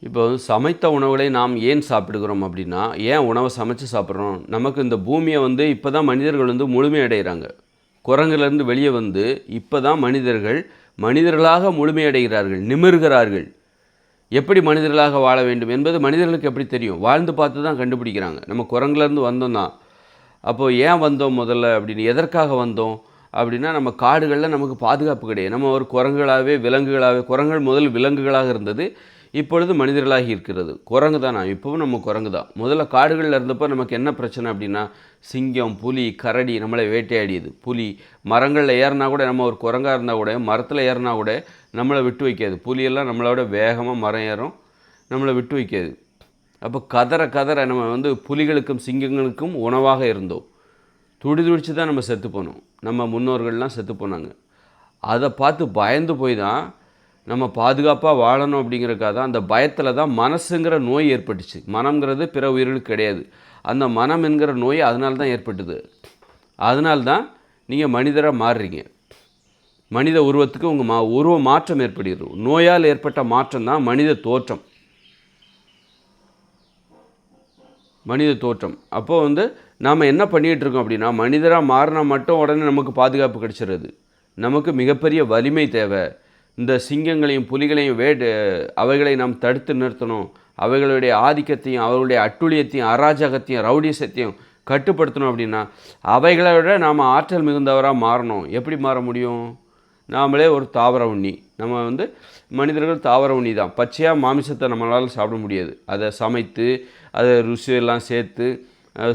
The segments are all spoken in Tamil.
இப்போ சமைத்த உணவுகளை நாம் ஏன் சாப்பிடுகிறோம் அப்படின்னா, ஏன் உணவை சமைச்சு சாப்பிட்றோம்? நமக்கு இந்த பூமியை இப்போ தான் மனிதர்கள் முழுமையடைகிறாங்க. குரங்குலேருந்து வெளியே இப்போ தான் மனிதர்கள் மனிதர்களாக முழுமையடைகிறார்கள், நிமிர்கிறார்கள். எப்படி மனிதர்களாக வாழ வேண்டும் என்பது மனிதர்களுக்கு எப்படி தெரியும்? வாழ்ந்து பார்த்து தான் கண்டுபிடிக்கிறாங்க. நம்ம குரங்குலேருந்து வந்தோம் தான். அப்போது ஏன் வந்தோம் முதல்ல அப்படின்னு, எதற்காக வந்தோம் அப்படின்னா, நம்ம காடுகளில் நமக்கு பாதுகாப்பு கிடையாது. நம்ம ஒரு குரங்குகளாகவே விலங்குகளாகவே, குரங்குகள் முதல் விலங்குகளாக இருந்தது, இப்பொழுது மனிதர்களாகி இருக்கிறது. குரங்கு தான், நான் இப்போவும் நம்ம குரங்கு தான். முதல்ல காடுகளில் இருந்தப்போ நமக்கு என்ன பிரச்சனை அப்படின்னா, சிங்கம், புலி, கரடி நம்மளை வேட்டையாடியது. புலி மரங்களில் ஏறினா கூட, நம்ம ஒரு குரங்காக இருந்தால் கூட மரத்தில் ஏறினா கூட நம்மளை விட்டு வைக்காது. புலியெல்லாம் நம்மளோட வேகமாக மரம் ஏறும், நம்மளை விட்டு வைக்காது. அப்போ கதற நம்ம புலிகளுக்கும் சிங்கங்களுக்கும் உணவாக இருந்தோம். துடிச்சு தான் நம்ம செத்து போனோம். நம்ம முன்னோர்கள்லாம் செத்து போனாங்க. அதை பார்த்து பயந்து போய் தான் நம்ம பாதுகாப்பாக வாழணும் அப்படிங்கிறக்காக தான், அந்த பயத்தில் தான் மனசுங்கிற நோய் ஏற்பட்டுச்சு. மனம்ங்கிறது பிற உயிர்களுக்கு கிடையாது. அந்த மனம் என்கிற நோய் அதனால தான் ஏற்பட்டுது. அதனால தான் நீங்கள் மனிதராக மாறுறீங்க. மனித உருவத்துக்கு உங்கள் உருவ மாற்றம் ஏற்படுகிறது. நோயால் ஏற்பட்ட மாற்றம் தான் மனித தோற்றம். அப்போது நாம் என்ன பண்ணிகிட்ருக்கோம் அப்படின்னா, மனிதராக மாறினா மட்டும் உடனே நமக்கு பாதுகாப்பு கிடைச்சிடுறது. நமக்கு மிகப்பெரிய வலிமை தேவை. இந்த சிங்கங்களையும் புலிகளையும் அவைகளை நாம் தடுத்து நிறுத்தணும். அவைகளுடைய ஆதிக்கத்தையும் அவர்களுடைய அட்டுழியத்தையும் அராஜகத்தையும் ரவுடிசத்தையும் கட்டுப்படுத்தணும் அப்படின்னா, அவைகளை விட நாம் ஆற்றல் மிகுந்தவராக மாறணும். எப்படி மாற முடியும்? நாமளே ஒரு தாவர உண்ணி. நம்ம மனிதர்கள் தாவர உண்ணி தான். பச்சையாக மாமிசத்தை நம்மளால் சாப்பிட முடியாது. அதை சமைத்து அதை ருசியெல்லாம் சேர்த்து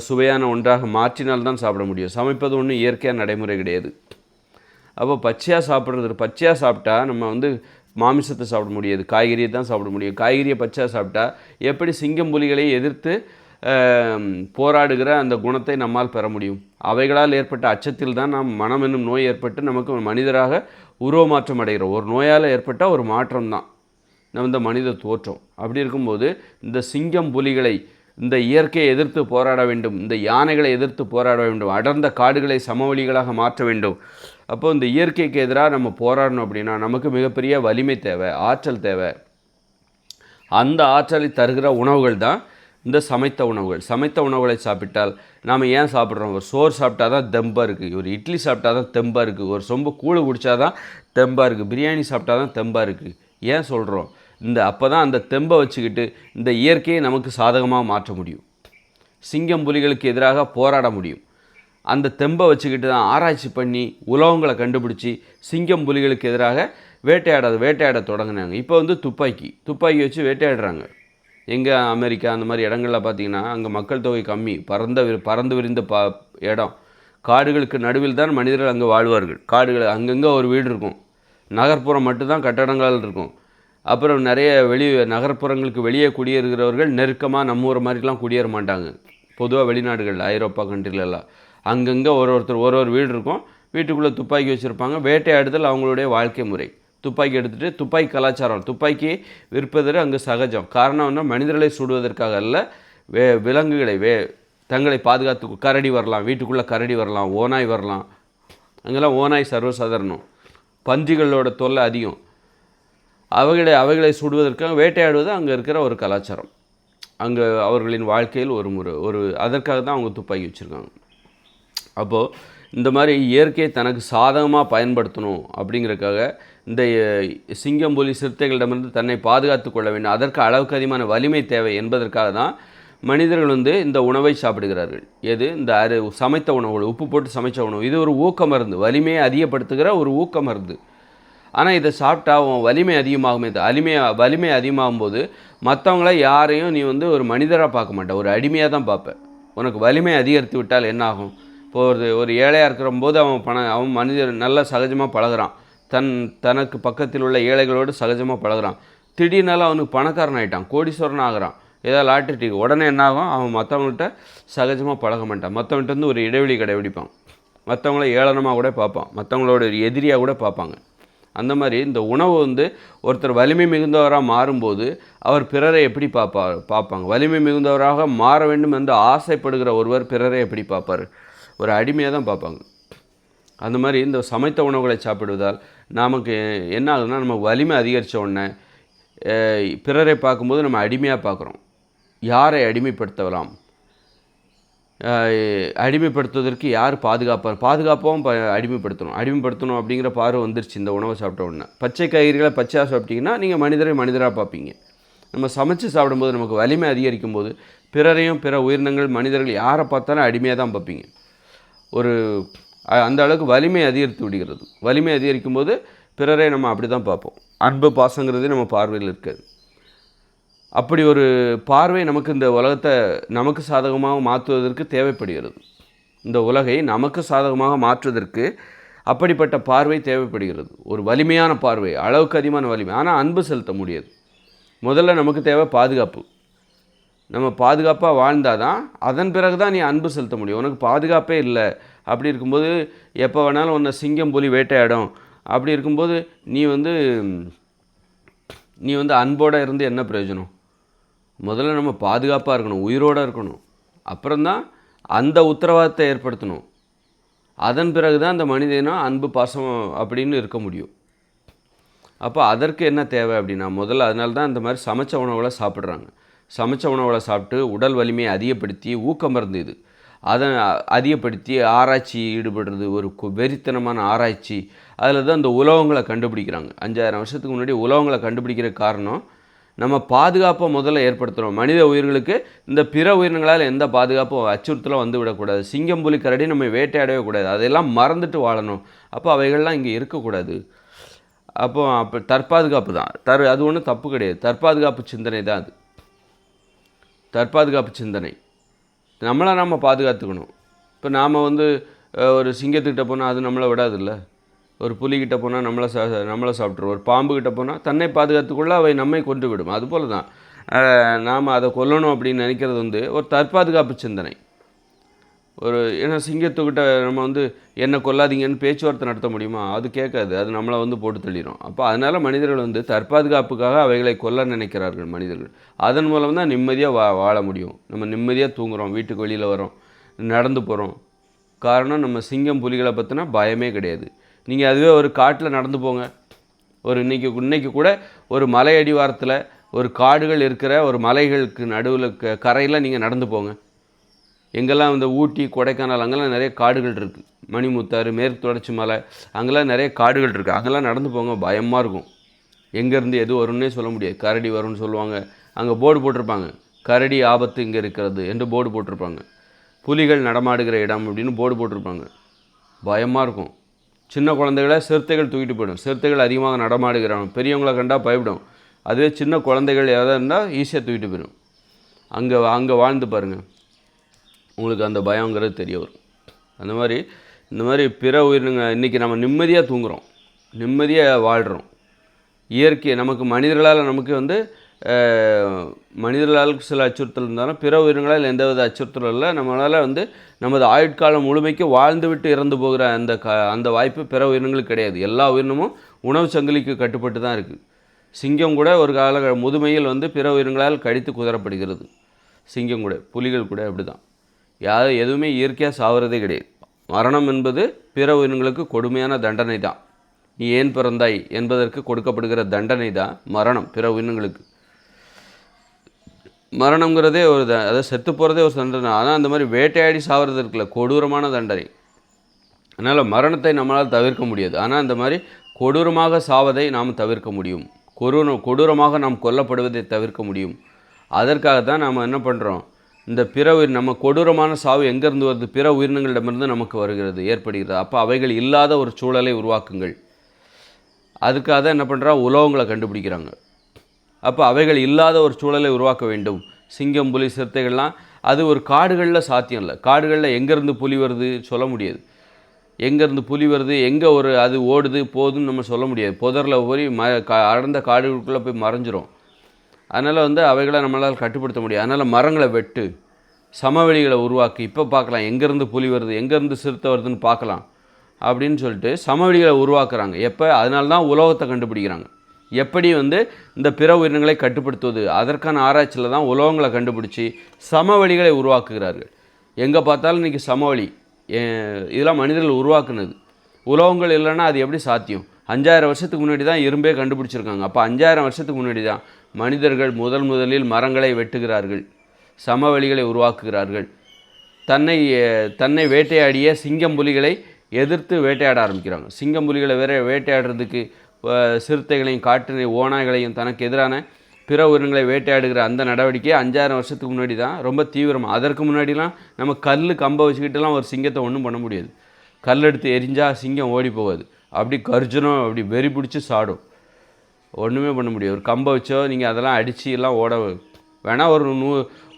சுவையான ஒன்றாக மாற்றினால்தான் சாப்பிட முடியும். சமைப்பது ஒன்றும் இயற்கையாக நடைமுறை கிடையாது. அப்போ பச்சையாக சாப்பிட்டா நம்ம மாமிசத்தை சாப்பிட முடியாது, காய்கறியை தான் சாப்பிட முடியும். காய்கறியை பச்சையாக சாப்பிட்டா எப்படி சிங்கம் புலிகளை எதிர்த்து போராடுகிற அந்த குணத்தை நம்மால் பெற முடியும்? அவைகளால் ஏற்பட்ட அச்சத்தில் தான் நாம் மனம் என்னும் நோய் ஏற்பட்டு நமக்கு மனிதராக உருவமாற்றம் அடைகிறோம். ஒரு நோயால் ஏற்பட்ட ஒரு மாற்றம் தான் நம்ம இந்த மனித தோற்றம். அப்படி இருக்கும்போது இந்த சிங்கம் புலிகளை, இந்த இயற்கையை எதிர்த்து போராட வேண்டும், இந்த யானைகளை எதிர்த்து போராட வேண்டும், அடர்ந்த காடுகளை சமவெளிகளாக மாற்ற வேண்டும். அப்போது இந்த இயற்கைக்கு எதிராக நம்ம போராடணும் அப்படின்னா நமக்கு மிகப்பெரிய வலிமை தேவை, ஆற்றல் தேவை. அந்த ஆற்றலை தருகிற உணவுகள் தான் இந்த சமைத்த உணவுகள். சமைத்த உணவுகளை சாப்பிட்டால் நாம் ஏன் சாப்பிட்றோம்? ஒரு சோறு சாப்பிட்டா தான் தெம்பாக இருக்குது, ஒரு இட்லி சாப்பிட்டா தான் தெம்பாக இருக்குது, ஒரு சொம்பு கூழ் குடித்தா தான் தெம்பாக இருக்குது, பிரியாணி சாப்பிட்டா தான் தெம்பாக இருக்குது. ஏன் சொல்கிறோம்? அப்போ தான் அந்த தெம்பை வச்சுக்கிட்டு இந்த இயற்கையை நமக்கு சாதகமாக மாற்ற முடியும். சிங்கம் புலிகளுக்கு எதிராக போராட முடியும். அந்த தெம்பை வச்சுக்கிட்டு தான் ஆராய்ச்சி பண்ணி உலகங்களை கண்டுபிடிச்சி சிங்கம் புலிகளுக்கு எதிராக வேட்டையாட தொடங்கினாங்க. இப்போ துப்பாக்கி வச்சு வேட்டையாடுறாங்க. எங்கே அமெரிக்கா அந்த மாதிரி இடங்களில் பார்த்திங்கன்னா அங்கே மக்கள் தொகை கம்மி, பறந்து விரிந்த இடம். காடுகளுக்கு நடுவில் தான் மனிதர்கள் அங்கே வாழ்வார்கள். காடுகள் அங்கங்கே ஒரு வீடு இருக்கும், நகர்ப்புறம் மட்டும்தான் கட்டடங்கள் இருக்கும். அப்புறம் நிறைய நகர்ப்புறங்களுக்கு வெளியே குடியேறுகிறவர்கள் நெருக்கமாக நம்ம ஊர் மாதிரிலாம் குடியேற மாட்டாங்க. பொதுவாக வெளிநாடுகளில், ஐரோப்பா கண்ட்ரிலெல்லாம் அங்கங்கே ஒரு வீடு இருக்கும். வீட்டுக்குள்ளே துப்பாக்கி வச்சுருப்பாங்க. வேட்டையாடுதல் அவங்களுடைய வாழ்க்கை முறை. துப்பாக்கி எடுத்துகிட்டு துப்பாக்கி கலாச்சாரம், துப்பாக்கி விற்பது அங்கே சகஜம். காரணம் மனிதர்களை சுடுவதற்காக அல்ல, விலங்குகளை தங்களை பாதுகாத்து. கரடி வரலாம், வீட்டுக்குள்ளே கரடி வரலாம், ஓநாய் வரலாம். அங்கெல்லாம் ஓநாய் சர்வசாதாரணம். பன்றிகளோட தொல்லை அதிகம். அவைகளை சுடுவதற்காக வேட்டையாடுவது அங்கே இருக்கிற ஒரு கலாச்சாரம். அங்கே அவர்களின் வாழ்க்கையில் ஒரு அதற்காக தான் அவங்க துப்பாக்கி வச்சுருக்காங்க. அப்போது இந்த மாதிரி இயற்கையை தனக்கு சாதகமாக பயன்படுத்தணும் அப்படிங்கிறதுக்காக இந்த சிங்கம் புலி சிறுத்தைகளிடமிருந்து தன்னை பாதுகாத்து கொள்ள வேண்டும். அதற்கு அளவுக்கு அதிகமான வலிமை தேவை என்பதற்காக தான் மனிதர்கள் இந்த உணவை சாப்பிடுகிறார்கள். இந்த சமைத்த உணவுகள், உப்பு போட்டு சமைத்த உணவு, இது ஒரு ஊக்க மருந்து, வலிமையை அதிகப்படுத்துகிற ஒரு ஊக்க மருந்து. ஆனால் இதை சாப்பிட்டா வலிமை அதிகமாகுமே. வலிமை அதிகமாகும் போது மற்றவங்கள யாரையும் நீ ஒரு மனிதராக பார்க்க மாட்டேன், ஒரு அடிமையாக தான் பார்ப்பேன். உனக்கு வலிமை அதிகரித்து விட்டால் என்ன ஆகும்? இப்போது ஒரு ஏழையாக இருக்கிற போது அவன் மனிதர் நல்லா சகஜமாக பழகிறான். தனக்கு பக்கத்தில் உள்ள ஏழைகளோடு சகஜமாக பழகிறான். திடீர்னால அவனுக்கு பணக்காரன் ஆகிட்டான், கோடீஸ்வரன் ஆகிறான், ஏதாவது லாட்டரி டிக்கெட், உடனே என்ன ஆகும்? அவன் மற்றவங்கள்ட்ட சகஜமாக பழக மாட்டான். மற்றவங்கள்ட்ட ஒரு இடைவெளி கடைபிடிப்பான். மற்றவங்கள ஏளனமாக கூட பார்ப்பான், மற்றவங்களோட ஒரு எதிரியாக கூட பார்ப்பாங்க. அந்த மாதிரி இந்த உணவு ஒருத்தர் வலிமை மிகுந்தவராக மாறும்போது அவர் பிறரை எப்படி பார்ப்பாங்க? வலிமை மிகுந்தவராக மாற வேண்டும் என்று ஆசைப்படுகிற ஒருவர் பிறரை எப்படி பார்ப்பார்? ஒரு அடிமையாக தான் பார்ப்பாங்க. அந்த மாதிரி இந்த சமைத்த உணவுகளை சாப்பிடுவதால் நமக்கு என்ன ஆகுதுன்னா, நமக்கு வலிமை அதிகரித்த உடனே பிறரை பார்க்கும்போது நம்ம அடிமையாக பார்க்குறோம். யாரை அடிமைப்படுத்தலாம், அடிமைப்படுத்துவதற்கு யார் பாதுகாப்பாகவும் அடிமைப்படுத்தணும் அப்படிங்கிற பார்வை வந்துருச்சு இந்த உணவை சாப்பிட்ட உடனே. பச்சை காய்கறிகளை பச்சையாக சாப்பிட்டிங்கன்னா நீங்கள் மனிதராக பார்ப்பீங்க. நம்ம சமைச்சு சாப்பிடும்போது நமக்கு வலிமை அதிகரிக்கும் போது பிறரையும் பிற உயிரினங்கள் மனிதர்கள் யாரை பார்த்தாலும் அடிமையாக தான் பார்ப்பீங்க. அந்த அளவுக்கு வலிமை அதிகரித்து விடுகிறது. வலிமை அதிகரிக்கும் போது பிறரை நம்ம அப்படி தான் பார்ப்போம். அன்பு பாசங்கிறது நம்ம பார்வையில் இருக்காது. அப்படி ஒரு பார்வை நமக்கு இந்த உலகத்தை நமக்கு சாதகமாக மாற்றுவதற்கு தேவைப்படுகிறது. இந்த உலகை நமக்கு சாதகமாக மாற்றுவதற்கு அப்படிப்பட்ட பார்வை தேவைப்படுகிறது. ஒரு வலிமையான பார்வை, அளவுக்கு அதிகமான வலிமை. ஆனால் அன்பு செலுத்த முடியாது. முதல்ல நமக்கு தேவை பாதுகாப்பு. நம்ம பாதுகாப்பாக வாழ்ந்தால் தான் அதன் பிறகு தான் நீ அன்பு செலுத்த முடியும். உனக்கு பாதுகாப்பே இல்லை, அப்படி இருக்கும்போது எப்போ வேணாலும் உன்னை சிங்கம் புலி வேட்டையாடும். அப்படி இருக்கும்போது நீ வந்து அன்போடு இருந்து என்ன பிரயோஜனம்? முதல்ல நம்ம பாதுகாப்பாக இருக்கணும், உயிரோடு இருக்கணும். அப்புறம்தான் அந்த உத்தரவாதத்தை ஏற்படுத்தணும். அதன் பிறகு தான் அந்த மனிதனும் அன்பு பாசம் அப்படின்னு இருக்க முடியும். அப்போ அதற்கு என்ன தேவை அப்படின்னா, முதல்ல அதனால தான் இந்த மாதிரி சமைச்ச உணவுகளை சாப்பிட்றாங்க. சமைச்ச உணவுகளை சாப்பிட்டு உடல் வலிமையை அதிகப்படுத்தி, ஊக்கம் மருந்து இது, அதை அதிகப்படுத்தி ஆராய்ச்சி ஈடுபடுறது, ஒரு வெறித்தனமான ஆராய்ச்சி. அதில் தான் இந்த உலோகங்களை கண்டுபிடிக்கிறாங்க. 5000 வருஷத்துக்கு முன்னாடி உலோகங்களை கண்டுபிடிக்கிற காரணம் நம்ம பாதுகாப்பை முதல்ல ஏற்படுத்துகிறோம். மனித உயிர்களுக்கு இந்த பிற உயிரினங்களால் எந்த பாதுகாப்பும் அச்சுறுத்தலும் வந்து விடக்கூடாது. சிங்கம் புலி கரடி நம்ம வேட்டையாடவே கூடாது. அதெல்லாம் மறந்துட்டு வாழணும். அப்போ அவைகள்லாம் இங்கே இருக்கக்கூடாது. அப்போ தற்பாதுகாப்பு தான். அது ஒன்றும் தப்பு கிடையாது. தற்பாதுகாப்பு சிந்தனை தான் அது. தற்பாதுகாப்பு சிந்தனை நம்மளை நம்ம பாதுகாத்துக்கணும். இப்போ நாம் ஒரு சிங்கத்துக்கிட்ட போனால் அது நம்மளை விடாதுல்ல. ஒரு புலிகிட்ட போனால் நம்மளை சாப்பிட்ருவோம். ஒரு பாம்புக்கிட்ட போனால் தன்னை பாதுகாத்துக்குள்ள அவை நம்மை கொன்று விடும். அதுபோல் தான் நாம் அதை கொல்லணும் அப்படின்னு நினைக்கிறது ஒரு தற்பாதுகாப்பு சிந்தனை. ஏன்னா சிங்கத்துக்கிட்ட நம்ம என்னை கொல்லாதீங்கன்னு பேச்சுவார்த்தை நடத்த முடியுமா? அது கேட்காது. அது நம்மளை போட்டு தள்ளிடும். அப்போ அதனால் மனிதர்கள் தற்பாதுகாப்புக்காக அவைகளை கொல்ல நினைக்கிறார்கள் மனிதர்கள். அதன் மூலம் தான் நிம்மதியாக வாழ முடியும். நம்ம நிம்மதியாக தூங்குகிறோம், வீட்டுக்கு வெளியில் வரோம், நடந்து போகிறோம். காரணம் நம்ம சிங்கம் புலிகளை பற்றினா பயமே கிடையாது. நீங்கள் அதுவே ஒரு காட்டில் நடந்து போங்க. இன்னைக்கு கூட ஒரு மலை அடிவாரத்தில் ஒரு காடுகள் இருக்கிற ஒரு மலைகளுக்கு நடுவில் கரையில் நீங்கள் நடந்து போங்க. எங்கெல்லாம் ஊட்டி, கொடைக்கானல் அங்கெல்லாம் நிறைய காடுகள் இருக்குது. மணிமுத்தாறு, மேற்கு தொடர்ச்சி மலை, அங்கெல்லாம் நிறைய காடுகள் இருக்குது. அங்கெல்லாம் நடந்து போங்க, பயமாக இருக்கும். எங்கேருந்து எது வரும்னே சொல்ல முடியாது. கரடி வரும்னு சொல்லுவாங்க. அங்கே போர்டு போட்டிருப்பாங்க, கரடி ஆபத்து இங்கே இருக்கிறது என்று போர்டு போட்டிருப்பாங்க. புலிகள் நடமாடுகிற இடம் அப்படின்னு போர்டு போட்டிருப்பாங்க. பயமாக இருக்கும். சின்ன குழந்தைகளை சிறுத்தைகள் தூக்கிட்டு போயிடும். சிறுத்தைகள் அதிகமாக நடமாடுகிறாங்க. பெரியவங்களை கண்டால் பயப்படும். அதுவே சின்ன குழந்தைகள் எதாவது இருந்தால் ஈஸியாக தூக்கிட்டு போயிடும். அங்கே வாழ்ந்து பாருங்கள், உங்களுக்கு அந்த பயங்கிறது தெரிய வரும். இந்த மாதிரி பிற உயிரினங்கள் இன்றைக்கி நம்ம நிம்மதியாக தூங்குகிறோம், நிம்மதியாக வாழ்கிறோம். இயற்கை நமக்கு மனிதர்களால் சில அச்சுறுத்தல் இருந்தாலும் பிற உயிரினங்களால் எந்தவித அச்சுறுத்தலும் இல்லை. நம்மளால் நமது ஆயுட்காலம் முழுமைக்கு வாழ்ந்துவிட்டு இறந்து போகிற அந்த வாய்ப்பு பிற உயிரினங்களுக்கு கிடையாது. எல்லா உயிரினமும் உணவு சங்கிலிக்கு கட்டுப்பட்டு தான் இருக்குது. சிங்கம் கூட ஒரு கால முதுமையில் பிற உயிரினங்களால் கடித்து குதறப்படுகிறது. சிங்கம் கூட, புலிகள் கூட அப்படி தான். எதுவுமே இயற்கையாக சாவறதே கிடையாது. மரணம் என்பது பிற உயிரினங்களுக்கு கொடுமையான தண்டனை தான். நீ ஏன் பிறந்தாய் என்பதற்கு கொடுக்கப்படுகிற தண்டனை தான் மரணம். பிற உயிரினங்களுக்கு மரணங்கிறதே அதை செத்து போகிறதே ஒரு தண்டனை. ஆனால் அந்த மாதிரி வேட்டையாடி சாவறது இருக்குல்ல, கொடூரமான தண்டனை. அதனால் மரணத்தை நம்மளால் தவிர்க்க முடியாது. ஆனால் இந்த மாதிரி கொடூரமாக சாவதை நாம் தவிர்க்க முடியும். கொடூரமாக நாம் கொல்லப்படுவதை தவிர்க்க முடியும். அதற்காக தான் நாம் என்ன பண்ணுறோம், இந்த நம்ம கொடூரமான சாவு எங்கேருந்து வருது? பிற உயிரினங்களிடமிருந்து நமக்கு வருகிறது, ஏற்படுகிறது. அப்போ அவைகள் இல்லாத ஒரு சூழலை உருவாக்குங்கள். அதுக்காக தான் என்ன பண்ணுறா, உலோகங்களை கண்டுபிடிக்கிறாங்க. அப்போ அவைகள் இல்லாத ஒரு சூழலை உருவாக்க வேண்டும். சிங்கம், புலி, சிறுத்தைகள்லாம் அது ஒரு காடுகளில் சாத்தியம் இல்லை. காடுகளில் எங்கேருந்து புலி வருது சொல்ல முடியாது. எங்கேருந்து புலி வருது, எங்கே அது ஓடுது போகுதுன்னு நம்ம சொல்ல முடியாது. புதரில் போய் அடர்ந்த காடுகளுக்குள்ளே போய் மறைஞ்சிரும். அதனால் அவைகளை நம்மளால் கட்டுப்படுத்த முடியாது. அதனால் மரங்களை வெட்டு, சமவெளிகளை உருவாக்கி, இப்போ பார்க்கலாம் எங்கேருந்து புலி வருது, எங்கேருந்து சிறுத்தை வருதுன்னு பார்க்கலாம் அப்படின்னு சொல்லிட்டு சமவெளிகளை உருவாக்குறாங்க. எப்போ? அதனால தான் உலோகத்தை கண்டுபிடிக்கிறாங்க. எப்படி இந்த பிற உயிரினங்களை கட்டுப்படுத்துவது, அதற்கான ஆராய்ச்சியில் தான் உலோகங்களை கண்டுபிடிச்சி சமவெளிகளை உருவாக்குகிறார்கள். எங்கே பார்த்தாலும் இன்றைக்கி சமவெளி, இதெல்லாம் மனிதர்கள் உருவாக்குனது. உலோகங்கள் இல்லைன்னா அது எப்படி சாத்தியம்? 5000 வருஷத்துக்கு முன்னாடி தான் இரும்பே கண்டுபிடிச்சிருக்காங்க. அப்போ 5000 வருஷத்துக்கு முன்னாடி தான் மனிதர்கள் முதலில் மரங்களை வெட்டுகிறார்கள், சமவெளிகளை உருவாக்குகிறார்கள். தன்னை வேட்டையாடிய சிங்கம் புலிகளை எதிர்த்து வேட்டையாட ஆரம்பிக்கிறாங்க. சிங்கம் புலிகளை வேட்டையாடுறதுக்கு சிறுத்தைகளையும் காட்டு ஓநாய்களையும் தனக்கு எதிரான பிற உயிரினங்களை வேட்டையாடுகிற அந்த நடவடிக்கை 5000 வருஷத்துக்கு முன்னாடி தான் ரொம்ப தீவிரமாக. அதற்கு முன்னாடிலாம் நம்ம கம்பை வச்சுக்கிட்டுலாம் ஒரு சிங்கத்தை ஒன்றும் பண்ண முடியாது. கல் எடுத்து எரிஞ்சால் சிங்கம் ஓடி போகாது, அப்படி கர்ஜனம் அப்படி வெறி பிடிச்சி சாடும், ஒன்றுமே பண்ண முடியாது. ஒரு கம்பை வச்சோ நீங்கள் அதெல்லாம் அடித்து எல்லாம் ஓட வேணால்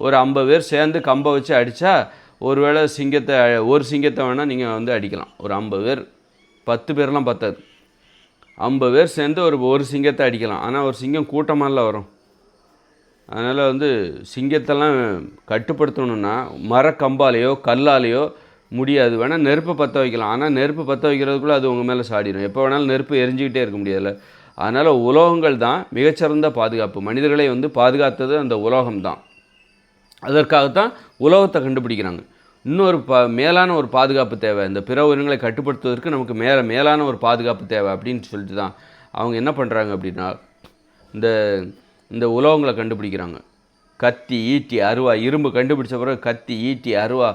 ஒரு 50 பேர் சேர்ந்து கம்பை வச்சு அடித்தா ஒருவேளை ஒரு சிங்கத்தை வேணால் நீங்கள் அடிக்கலாம். ஒரு 50 பேர், 10 பேர்லாம் பத்தாது, 50 பேர் சேர்ந்து ஒரு சிங்கத்தை அடிக்கலாம். ஆனால் ஒரு சிங்கம் கூட்டமாகல வரும். அதனால் சிங்கத்தெல்லாம் கட்டுப்படுத்தணுன்னா மரக்கம்பாலேயோ கல்லாலேயோ முடியாது. வேணால் நெருப்பை பற்ற வைக்கலாம். ஆனால் நெருப்பு பற்ற வைக்கிறதுக்குள்ளே அது உங்கள் மேலே சாடிடும். எப்போ வேணாலும் நெருப்பு எரிஞ்சிக்கிட்டே இருக்க முடியாதுல்ல. அதனால் உலோகங்கள் தான் மிகச்சிறந்த பாதுகாப்பு. மனிதர்களை பாதுகாத்தது அந்த உலோகம் தான். அதற்காகத்தான் உலோகத்தை கண்டுபிடிக்கிறாங்க. இன்னொரு மேலான ஒரு பாதுகாப்பு தேவை. இந்த பிற உயிரினங்களை கட்டுப்படுத்துவதற்கு நமக்கு மேலான ஒரு பாதுகாப்பு தேவை அப்படின்னு சொல்லிட்டு தான் அவங்க என்ன பண்ணுறாங்க அப்படின்னா இந்த உலோகங்களை கண்டுபிடிக்கிறாங்க. கத்தி, ஈட்டி, அருவா. இரும்பு கண்டுபிடிச்ச பிறகு கத்தி, ஈட்டி, அருவா,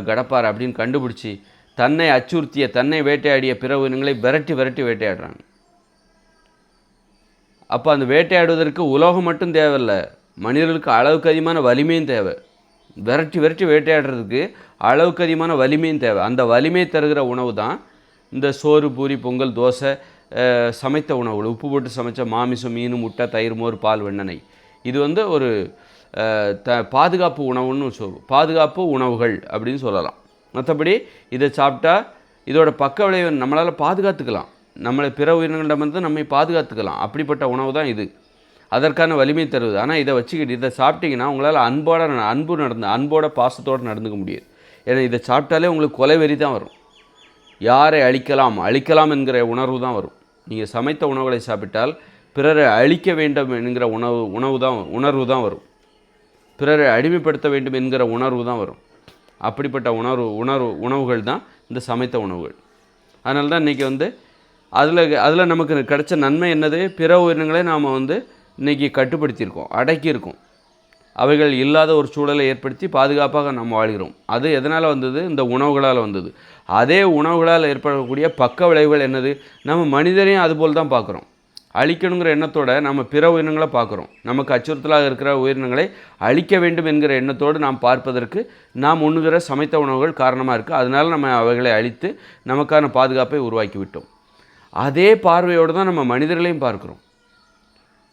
கடப்பாரை அப்படின்னு கண்டுபிடிச்சி தன்னை அச்சுறுத்திய, தன்னை வேட்டையாடிய பிற உயிரினங்களை விரட்டி வேட்டையாடுறாங்க. அப்போ அந்த வேட்டையாடுவதற்கு உலோகம் மட்டும் தேவையில்லை, மனிதர்களுக்கு அளவுக்கு அதிகமான வலிமையும் தேவை. விரட்டி வேட்டையாடுறதுக்கு அளவுக்கு அதிகமான வலிமையும் தேவை. அந்த வலிமை தருகிற உணவு தான் இந்த சோறு, பூரி, பொங்கல், தோசை, சமைத்த உணவுகள், உப்பு போட்டு சமைச்ச மாமிசம், மீன், முட்டை, தயிர், மோர், பால், வெண்ணெய். இது ஒரு பாதுகாப்பு உணவுன்னு பாதுகாப்பு உணவுகள் அப்படின்னு சொல்லலாம். மற்றபடி இதை சாப்பிட்டா இதோட பக்க விளைவு நம்மளால் பாதுகாத்துக்கலாம், நம்மளை பிற உயிரினங்களிடமிருந்து நம்மை பாதுகாத்துக்கலாம். அப்படிப்பட்ட உணவு தான் இது, அதற்கான வலிமை தருவது. ஆனால் இதை வச்சுக்கிட்டு இதை சாப்பிட்டீங்கன்னா உங்களால் அன்போட பாசத்தோடு நடந்துக்க முடியாது. ஏன்னா இதை சாப்பிட்டாலே உங்களுக்கு கொலை வெறி தான் வரும். யாரை அழிக்கலாம் என்கிற உணர்வு தான் வரும். நீங்கள் சமைத்த உணவுகளை சாப்பிட்டால் பிறரை அழிக்க வேண்டும் என்கிற உணர்வு தான் வரும். பிறரை அடிமைப்படுத்த வேண்டும் என்கிற உணர்வு தான் வரும். அப்படிப்பட்ட உணவுகள் தான் இந்த சமைத்த உணவுகள். அதனால தான் இன்றைக்கி அதில் நமக்கு கிடைச்ச நன்மை என்னது? பிற உயிரினங்களை நாம் இன்றைக்கி கட்டுப்படுத்தியிருக்கோம், அடக்கியிருக்கோம். அவைகள் இல்லாத ஒரு சூழலை ஏற்படுத்தி பாதுகாப்பாக நாம் வாழ்கிறோம். அது எதனால் வந்தது? இந்த உணவுகளால் வந்தது. அதே உணவுகளால் ஏற்படக்கூடிய பக்க விளைவுகள் என்னது? நம்ம மனிதரையும் அதுபோல் தான் பார்க்குறோம். அழிக்கணுங்கிற எண்ணத்தோடு நம்ம பிற உயிரினங்களை பார்க்குறோம். நமக்கு அச்சுறுத்தலாக இருக்கிற உயிரினங்களை அழிக்க வேண்டும் என்கிற எண்ணத்தோடு நாம் பார்ப்பதற்கு நாம் உண்ணுகிற சமைத்த உணவுகள் காரணமாக இருக்குது. அதனால் நம்ம அவைகளை அழித்து நமக்கான பாதுகாப்பை உருவாக்கி விட்டோம். அதே பார்வையோடு தான் நம்ம மனிதர்களையும் பார்க்குறோம்.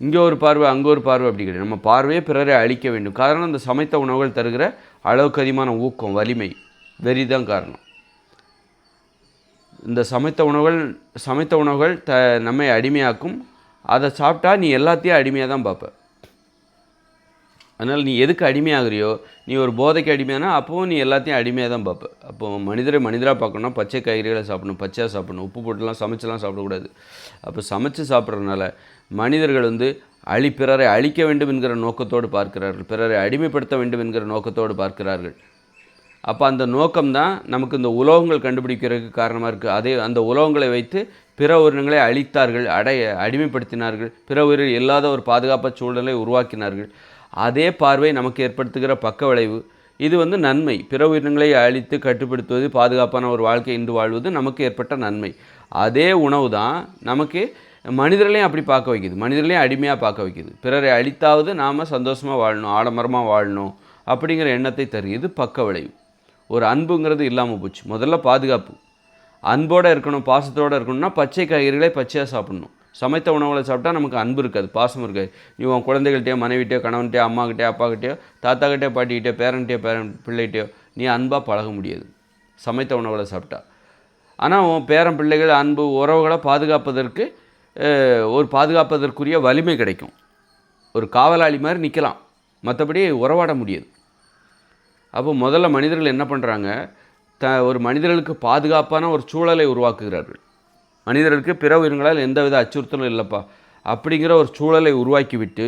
இங்கே ஒரு பார்வை, அங்கே ஒரு பார்வை, அப்படி கிடையாது. நம்ம பார்வையை பிறரை அழிக்க வேண்டும். காரணம் இந்த சமைத்த உணவுகள் தருகிற அளவுக்கு அதிகமான ஊக்கம், வலிமை, வெறி தான் காரணம். இந்த சமைத்த உணவுகள் நம்மை அடிமையாக்கும். அதை சாப்பிட்டா நீ எல்லாத்தையும் அடிமையாக தான் பார்ப்ப. அதனால் நீ எதுக்கு அடிமையாகிறியோ, நீ ஒரு போதைக்கு அடிமையானா அப்போவும் நீ எல்லாத்தையும் அடிமையாக தான் பார்ப்ப. அப்போது மனிதராக பார்க்கணும்னா பச்சை காய்கறிகளை சாப்பிடணும், பச்சையாக சாப்பிடணும், உப்பு போட்டுலாம் சமைச்செல்லாம் சாப்பிடக்கூடாது. அப்போ சமைச்சு சாப்பிட்றதுனால மனிதர்கள் பிறரை அழிக்க வேண்டும் என்கிற நோக்கத்தோடு பார்க்கிறார்கள், பிறரை அடிமைப்படுத்த வேண்டும் என்கிற நோக்கத்தோடு பார்க்கிறார்கள். அப்போ அந்த நோக்கம்தான் நமக்கு இந்த உலோகங்கள் கண்டுபிடிக்கிறதுக்கு காரணமாக இருக்குது. அந்த உலோகங்களை வைத்து பிற உயிரினங்களை அழித்தார்கள், அடிமைப்படுத்தினார்கள், பிற உயிரில் இல்லாத ஒரு பாதுகாப்பு சூழ்நிலை உருவாக்கினார்கள். அதே பார்வை நமக்கு ஏற்படுத்துகிற பக்க விளைவு இது நன்மை. பிற உயிரினங்களை அழித்து கட்டுப்படுத்துவது, பாதுகாப்பான ஒரு வாழ்க்கை இன்று வாழ்வது நமக்கு ஏற்பட்ட நன்மை. அதே உணவு தான் நமக்கு மனிதர்களையும் அப்படி பார்க்க வைக்குது, மனிதர்களையும் அடிமையாக பார்க்க வைக்குது. பிறரை அழித்தாவது நாம் சந்தோஷமாக வாழணும், ஆடம்பரமாக வாழணும் அப்படிங்கிற எண்ணத்தை தருகிறது பக்க விளைவு. ஒரு அன்புங்கிறது இல்லாமல் போச்சு. முதல்ல பாதுகாப்பு, அன்போடு இருக்கணும், பாசத்தோடு இருக்கணும்னா பச்சை காய்கறிகளை பச்சையாக சாப்பிட்ணும். சமைத்த உணவுகளை சாப்பிட்டா நமக்கு அன்பு இருக்காது, பாசம் இருக்காது. நீ உன் குழந்தைகள்கிட்டயோ, மனைவிட்டையோ, கணவன்கிட்டயோ, அம்மாக்கிட்டே, அப்பாக்கிட்டேயோ, தாத்தாக்கிட்டே, பாட்டிக்கிட்டே, பிள்ளைகிட்டயோ நீ அன்பாக பழக முடியாது சமைத்த உணவுகளை சாப்பிட்டா. ஆனால் உன் பிள்ளைகள் அன்பு உறவுகளை பாதுகாப்பதற்குரிய வலிமை கிடைக்கும். ஒரு காவலாளி மாதிரி நிற்கலாம், மற்றபடி உறவாட முடியாது. அப்போ முதல்ல மனிதர்கள் என்ன பண்ணுறாங்க? ஒரு மனிதர்களுக்கு பாதுகாப்பான ஒரு சூழலை உருவாக்குகிறார்கள். மனிதர்களுக்கு பிற உயிரினங்களால் எந்தவித அச்சுறுத்தலும் இல்லைப்பா அப்படிங்கிற ஒரு சூழலை உருவாக்கிவிட்டு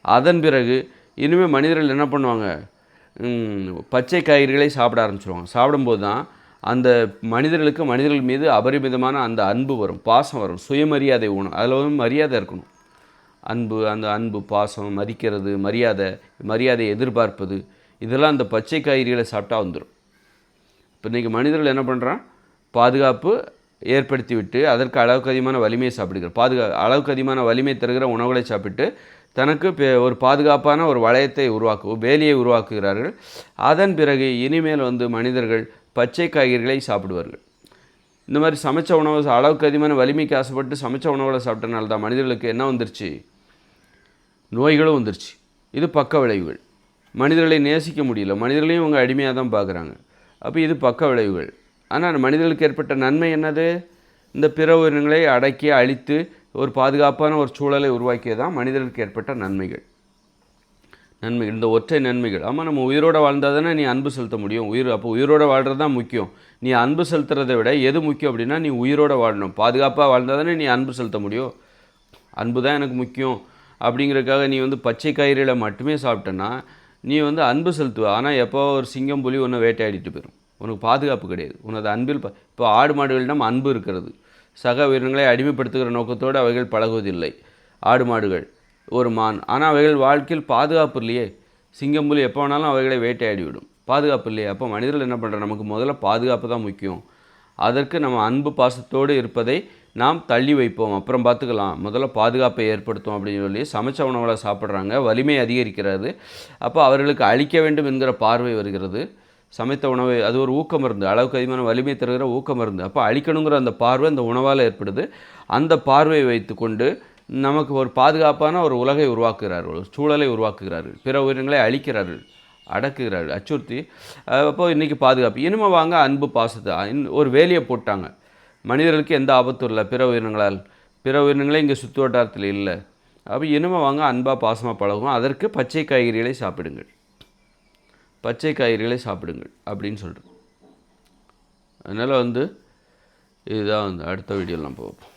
அதன் பிறகு இனிமேல் மனிதர்கள் என்ன பண்ணுவாங்க? பச்சை காய்கறிகளை சாப்பிட ஆரம்பிச்சிடுவாங்க. சாப்பிடும்போது தான் அந்த மனிதர்கள் மீது அபரிமிதமான அந்த அன்பு வரும், பாசம் வரும், சுயமரியாதை உணம். அதில் வந்து மரியாதை இருக்கணும். அந்த அன்பு, பாசம், மதிக்கிறது, மரியாதை எதிர்பார்ப்பது, இதெல்லாம் அந்த பச்சை காய்கறிகளை சாப்பிட்டா வந்துடும். இப்போ இன்றைக்கி மனிதர்கள் என்ன பண்ணுறான், பாதுகாப்பு ஏற்படுத்தி விட்டு அதற்கு அளவுக்கு அதிகமான வலிமையை சாப்பிடுகிறார். அளவுக்கு அதிகமான வலிமை தருகிற உணவுகளை சாப்பிட்டு தனக்கு ஒரு பாதுகாப்பான ஒரு வளையத்தை வேலியை உருவாக்குகிறார்கள். அதன் பிறகு இனிமேல் வந்து மனிதர்கள் பச்சை காய்கறிகளை சாப்பிடுவார்கள். இந்த மாதிரி சமைச்ச உணவு, அளவுக்கு அதிகமான வலிமைக்கு ஆசைப்பட்டு சமைச்ச உணவுகளை சாப்பிட்டனால தான் மனிதர்களுக்கு என்ன வந்துருச்சு, நோய்களும் வந்துருச்சு. இது பக்க விளைவுகள். மனிதர்களை நேசிக்க முடியல, மனிதர்களையும் அவங்க அடிமையாக தான் பார்க்குறாங்க. அப்போ இது பக்க விளைவுகள். ஆனால் மனிதர்களுக்கு ஏற்பட்ட நன்மை என்னது, இந்த பிற உயிரினங்களை அடக்கி அழித்து ஒரு பாதுகாப்பான ஒரு சூழலை உருவாக்கியதான் மனிதர்களுக்கு ஏற்பட்ட நன்மைகள். இந்த ஒற்றை நன்மைகள். ஆமாம், நம்ம உயிரோடு வாழ்ந்தால் தானே நீ அன்பு செலுத்த முடியும். அப்போ உயிரோடு வாழ்கிறது தான் முக்கியம். நீ அன்பு செலுத்துறதை விட எது முக்கியம் அப்படின்னா, நீ உயிரோடு வாழணும், பாதுகாப்பாக வாழ்ந்தால் தானே நீ அன்பு செலுத்த முடியும். அன்பு தான் எனக்கு முக்கியம் அப்படிங்கிறதுக்காக நீ வந்து பச்சை காய்கறிகளை மட்டுமே சாப்பிட்டேன்னா நீ வந்து அன்பு செலுத்துவ. ஆனால் எப்போ ஒரு சிங்கம் புலி ஒன்று வேட்டையாடிட்டு போயிடும், உனக்கு பாதுகாப்பு கிடையாது. உனது அன்பில் இப்போ ஆடு மாடுகளிடம் அன்பு இருக்கிறது. சக உயிரினங்களை அடிமைப்படுத்துகிற நோக்கத்தோடு அவைகள் பழகுவதில்லை. ஆடு மாடுகள், ஒரு மான். ஆனால் அவைகள் வாழ்க்கையில் பாதுகாப்பு இல்லையே. சிங்கம் புலி எப்போ வேணாலும் அவைகளை வேட்டையாடிவிடும், பாதுகாப்பு இல்லையே. அப்போ மனிதர்கள் என்ன பண்ணுறோம், நமக்கு முதல்ல பாதுகாப்பு தான் முக்கியம். அதற்கு நம்ம அன்பு பாசத்தோடு இருப்பதை நாம் தள்ளி வைப்போம், அப்புறம் பார்த்துக்கலாம், முதல்ல பாதுகாப்பை ஏற்படுத்தும் அப்படின்னு சொல்லி சமைச்ச உணவுகளை சாப்பிட்றாங்க. வலிமை அதிகரிக்கிறது. அப்போ அவர்களுக்கு அழிக்க வேண்டும் என்கிற பார்வை வருகிறது. சமைத்த உணவை, அது ஒரு ஊக்க மருந்து, அளவுக்கு அதிகமான வலிமை தருகிற ஊக்க மருந்து. அப்போ அழிக்கணுங்கிற அந்த பார்வை அந்த உணவால் ஏற்படுது. அந்த பார்வையை வைத்து கொண்டு நமக்கு ஒரு பாதுகாப்பான ஒரு உலகை உருவாக்குகிறார்கள், ஒரு சூழலை உருவாக்குகிறார்கள், பிற உயிரினங்களை அழிக்கிறார்கள், அடக்குகிறார்கள், அச்சுறுத்தி. அப்போ இன்றைக்கி பாதுகாப்பு. இனிமேல் வாங்க அன்பு பாசத்தை ஒரு வேலியை போட்டாங்க. மனிதர்களுக்கு எந்த ஆபத்தும் இல்லை பிற உயிரினங்களே இங்கே சுற்று வட்டாரத்தில் இல்லை. அப்போ இனிமேல் வாங்க அன்பாக பாசமாக பழகும். அதற்கு பச்சை காய்கறிகளை சாப்பிடுங்கள் அப்படின்னு சொல்கிறேன். அதனால் வந்து இதுதான் வந்து அடுத்த வீடியோவில் நம்ம பார்ப்போம்.